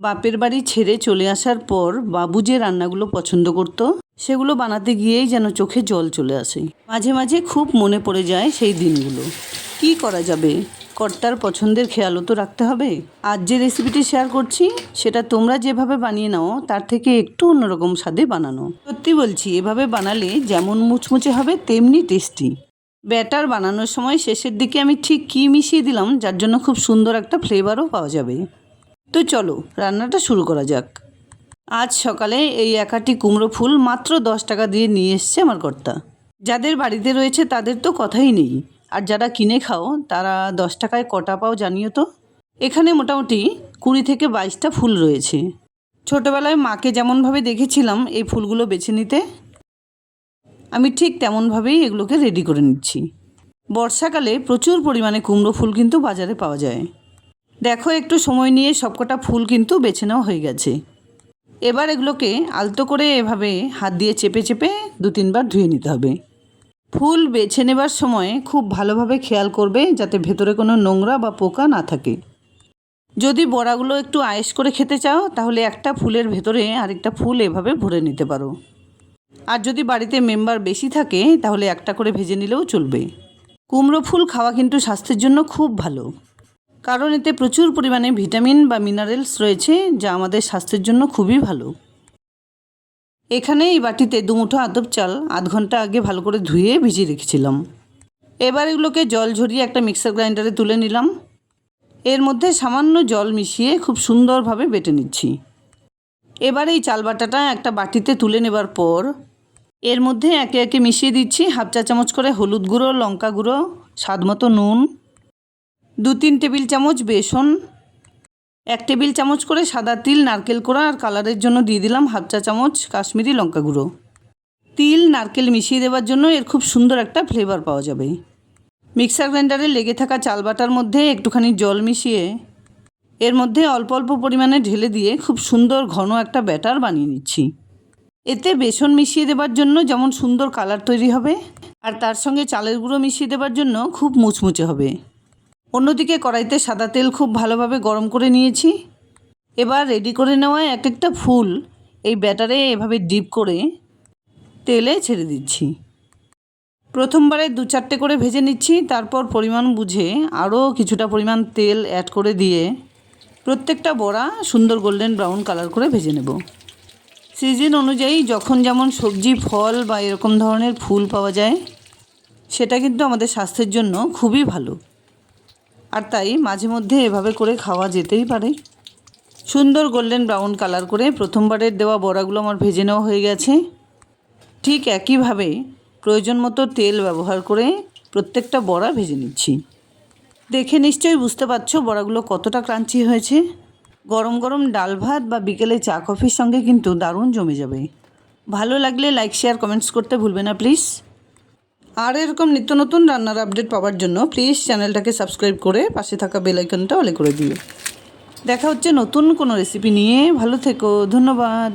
বাপের বাড়ি ছেড়ে চলে আসার পর বাবু যে রান্নাগুলো পছন্দ করত সেগুলো বানাতে গিয়েই যেন চোখে জল চলে আসে। মাঝে মাঝে খুব মনে পড়ে যায় সেই দিনগুলো। কি করা যাবে, কর্তার পছন্দের খেয়ালও তো রাখতে হবে। আজ যে রেসিপিটি শেয়ার করছি সেটা তোমরা যেভাবে বানিয়ে নাও তার থেকে একটু অন্যরকম স্বাদে বানানো। সত্যি বলছি, এভাবে বানালে যেমন মুচমুচে হবে তেমনি টেস্টি। ব্যাটার বানানোর সময় শেষের দিকে আমি ঠিক কী মিশিয়ে দিলাম যার জন্য খুব সুন্দর একটা ফ্লেভারও পাওয়া যাবে। তো চলো রান্নাটা শুরু করা যাক। আজ সকালে এই একাটি কুমড়ো ফুল মাত্র 10 টাকা দিয়ে নিয়ে এসছে আমার কর্তা। যাদের বাড়িতে রয়েছে তাদের তো কথাই নেই, আর যারা কিনে খাও তারা 10 টাকায় কটা পাও জানিও তো। এখানে মোটামুটি 20 থেকে 22টা ফুল রয়েছে। ছোটোবেলায় মাকে যেমনভাবে দেখেছিলাম এই ফুলগুলো বেছে নিতে, আমি ঠিক তেমনভাবেই এগুলোকে রেডি করে নিচ্ছি। বর্ষাকালে প্রচুর পরিমাণে কুমড়ো ফুল কিন্তু বাজারে পাওয়া যায়। দেখো একটু সময় নিয়ে সবকটা ফুল কিন্তু বেছে নেওয়া হয়ে গেছে। এবার এগুলোকে আলতো করে এভাবে হাত দিয়ে চেপে চেপে 2-3 বার ধুয়ে নিতে হবে। ফুল বেছে নেবার সময় খুব ভালোভাবে খেয়াল করবে যাতে ভেতরে কোনো নোংরা বা পোকা না থাকে। যদি বড়াগুলো একটু আয়েশ করে খেতে চাও তাহলে একটা ফুলের ভেতরে আরেকটা ফুল এভাবে ভরে নিতে পারো। আর যদি বাড়িতে মেম্বার বেশি থাকে তাহলে একটা করে ভেজে নিলেও চলবে। কুমড়ো ফুল খাওয়া কিন্তু স্বাস্থ্যের জন্য খুব ভালো, কারণ এতে প্রচুর পরিমাণে ভিটামিন বা মিনারেলস রয়েছে যা আমাদের স্বাস্থ্যের জন্য খুবই ভালো। এখানে এই বাটিতে 2 মুঠো আতপ চাল আধ ঘন্টা আগে ভালো করে ধুয়ে ভিজিয়ে রেখেছিলাম। এবার এগুলোকে জল ঝরিয়ে একটা মিক্সার গ্রাইন্ডারে তুলে নিলাম। এর মধ্যে সামান্য জল মিশিয়ে খুব সুন্দরভাবে বেটে নিচ্ছি। এবার এই চাল বাটাটা একটা বাটিতে তুলে নেবার পর এর মধ্যে একে একে মিশিয়ে দিচ্ছি 1/2 চা চামচ করে হলুদ গুঁড়ো, লঙ্কা গুঁড়ো, স্বাদমতো নুন, 2-3 টেবিল চামচ বেসন, 1 টেবিল চামচ করে সাদা তিল, নারকেল কোড়া আর কালারের জন্য দিয়ে দিলাম 1/2 চা চামচ কাশ্মীরি লঙ্কা গুঁড়ো। তিল নারকেল মিশিয়ে দেওয়ার জন্য এর খুব সুন্দর একটা ফ্লেভার পাওয়া যাবে। মিক্সার গ্রাইন্ডারে লেগে থাকা চাল বাটার মধ্যে একটুখানি জল মিশিয়ে এর মধ্যে অল্প অল্প পরিমাণে ঢেলে দিয়ে খুব সুন্দর ঘন একটা ব্যাটার বানিয়ে নিচ্ছি। এতে বেসন মিশিয়ে দেবার জন্য যেমন সুন্দর কালার তৈরি হবে, আর তার সঙ্গে চালের গুঁড়ো মিশিয়ে দেবার জন্য খুব মুচমুচে হবে। অন্যদিকে কড়াইতে সাদা তেল খুব ভালোভাবে গরম করে নিয়েছি। এবার রেডি করে নেওয়া এক একটা ফুল এই ব্যাটারে এভাবে ডিপ করে তেলে ছেড়ে দিচ্ছি। প্রথমবারে 2-4টে করে ভেজে নিচ্ছি, তারপর পরিমাণ বুঝে আরও কিছুটা পরিমাণ তেল অ্যাড করে দিয়ে প্রত্যেকটা বড়া সুন্দর গোল্ডেন ব্রাউন কালার করে ভেজে নেব। সিজন অনুযায়ী যখন যেমন সবজি, ফল বা এরকম ধরনের ফুল পাওয়া যায় সেটা কিন্তু আমাদের স্বাস্থ্যের জন্য খুবই ভালো, আর তাই মাঝে মধ্যে এভাবে করে খাওয়া যেতেই পারে। সুন্দর গোল্ডেন ব্রাউন কালার করে প্রথমবারের দেওয়া বড়াগুলো আমার ভেজে নেওয়া হয়ে গেছে। ঠিক একইভাবে প্রয়োজন মতো তেল ব্যবহার করে প্রত্যেকটা বড়া ভেজে নিচ্ছি। দেখে নিশ্চয়ই বুঝতে পারছো বড়াগুলো কতটা ক্রাঞ্চি হয়েছে। গরম গরম ডাল ভাত বা বিকেলে চা কফির সঙ্গে কিন্তু দারুণ জমে যাবে। ভালো লাগলে লাইক, শেয়ার, কমেন্টস করতে ভুলবে না প্লিজ। আর এরকম নিত্য নতুন রান্নার আপডেট পাওয়ার জন্য প্লিজ চ্যানেলটাকে সাবস্ক্রাইব করে পাশে থাকা বেল আইকনটা অলে করে দিও। দেখা হচ্ছে নতুন কোনো রেসিপি নিয়ে। ভালো থেকো, ধন্যবাদ।